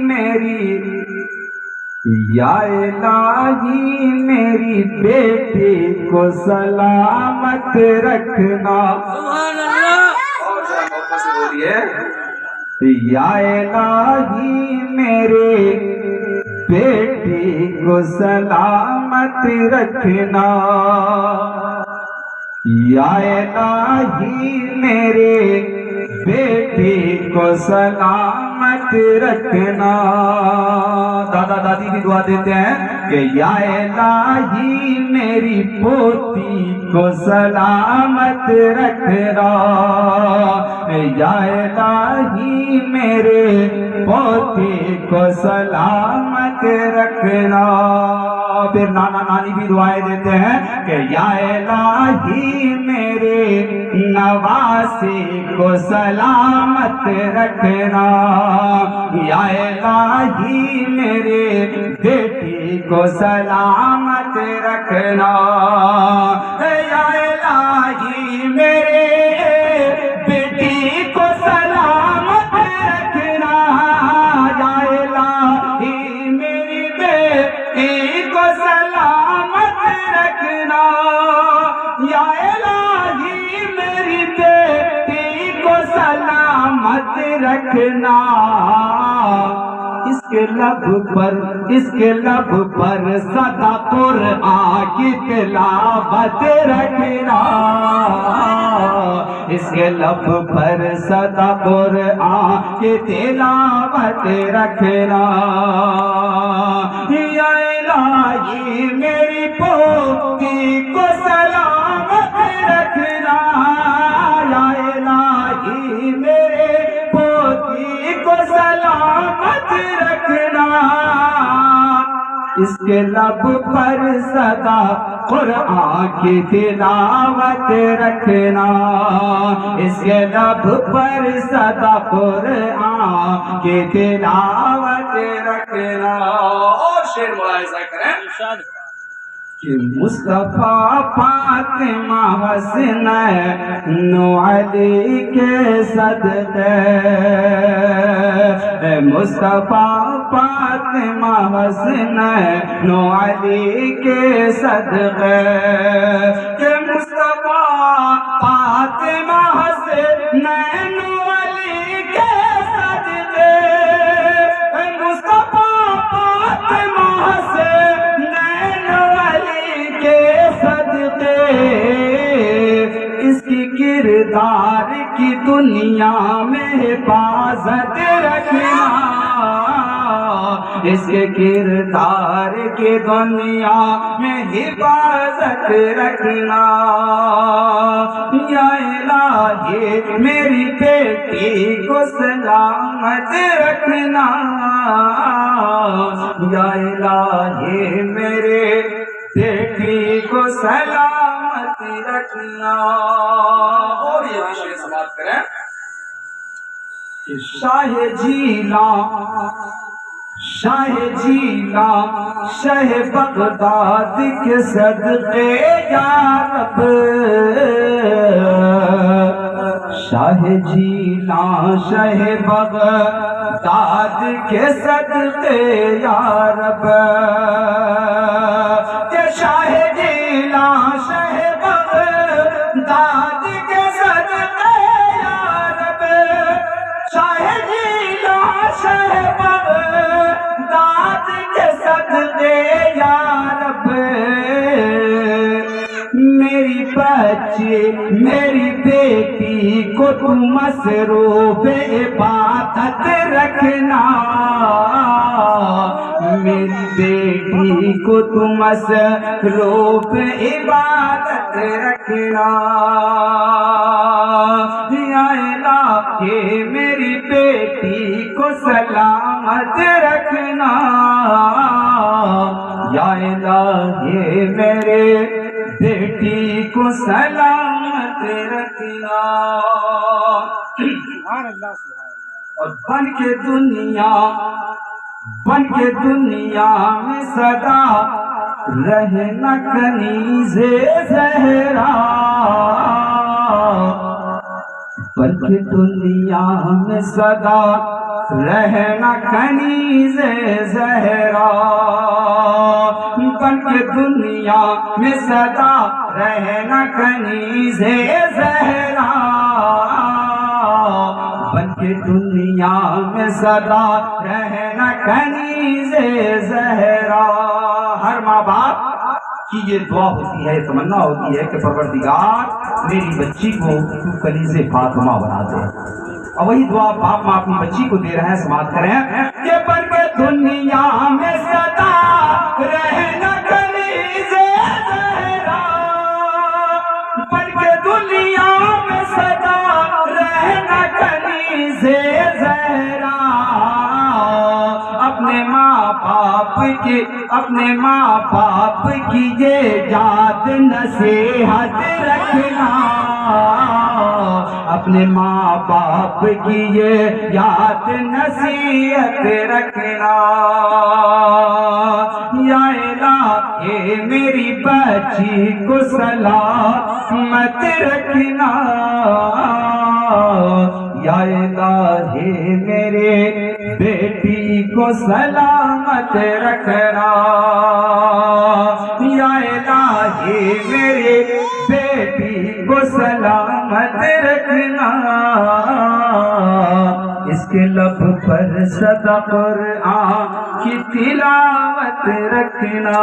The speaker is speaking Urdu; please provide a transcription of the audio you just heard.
میری یا الہی میری بیٹی کو سلامت رکھنا. سبحان اللہ. اور ذرا محبت سے بولیے یا الہی میرے بیٹی کو سلامت رکھنا. یا الہی میرے بیٹی کو سلامت رکھنا. دادا دادی بھی دعا دیتے ہیں کہ یا الہی میری پوتی کو سلامت رکھنا. یا الہی میرے پوتی کو سلامت رکھنا. پھر نانا نانی بھی دعائیں دیتے ہیں کہ یا الہی میرے نواسی کو سلامت رکھنا. یا الہی میرے بیٹی کو سلامت رکھنا. یا الہی میرے بیٹی کو سلامت رکھنا. یا الہی میری بیٹی کو سلامت رکھنا. یا الہی میری بیٹی کو سلامت رکھنا. اس کے لب پر سدا قرآن کی تلاوت رکھنا. اس کے لب پر سدا قرآن کی تلاوت رکھنا. یا الہی میری پوتی کو سلامت رکھنا. یا الہی میرے پوتی کو سلامت رکھنا. اس کے لب پر سدا قرآن کی تلاوت رکھنا. اس کے لب پر سدا قرآن کی تلاوت رکھنا. اور شعر ملاحظہ کریں کہ مصطفیٰ فاطمہ حسنین علی کے صدقے. مصطفیٰ فاطمہ حسنین علی کے صدقے. کہ مصطفیٰ فاطمہ حسنین علی کے صدقے. مصطفیٰ فاطمہ حسنین علی کے صدقے. اس کی کردار کی دنیا میں حفاظت رکھنا. اس کے کردار کی دنیا میں حفاظت رکھنا. یا الہی میری بیٹی کو سلامت رکھنا. یا الہی میرے بیٹی کو سلامت رکھنا. اور یہ بھی سماعت کریں کہ شاہ جیلان شاہ بغداد کے صدقے یا رب. شاہ جیلان شاہ بغداد کے صدقے یا رب. کہ شاہ جیلان شاہ بغداد کے صدقے یا رب. شاہ جیلان شاہ بغداد کے صدقے یا رب. میری بچی میری بیٹی کو تو مصروف عبادت رکھنا. میری بیٹی کو تو مصروف عبادت رکھنا. یا الہی میری بیٹی کو سلامت رکھنا. یا الہی میرے بیٹی کو سلامت رکھنا. اور بن کے دنیا میں صدا رہنا کنیز زہرا. بلکہ دنیا میں صدا رہنا کنیز زہرا، بن کے دنیا میں سدا رہنا کنیز زہرا، بن کے دنیا میں سدا رہنا کنیز زہرا۔ ہر ماں باپ کی یہ دعا ہوتی ہے، تمنا ہوتی ہے کہ پروردگار میری بچی کو تو کنیز فاطمہ بنا دے، اور وہی دعا باپ ماں اپنی بچی کو دے رہے ہیں۔ سماعت کریں کہ بن کے دنیا میں سدا رہنا کنیز زہرا، بن کے دنیا میں سدا رہنا کنیز زہرا، اپنے ماں باپ کی یہ یاد نصیحت رکھنا، اپنے ماں باپ کی یہ یاد نصیحت رکھنا۔ یا الہی میری بچی کو سلامت رکھنا، یا الہی میرے بیٹی کو سلامت رکھنا، یا الہی میرے بیٹی کو سلامت رکھنا، اس کے لب پر سدا قرآن کی تلاوت رکھنا۔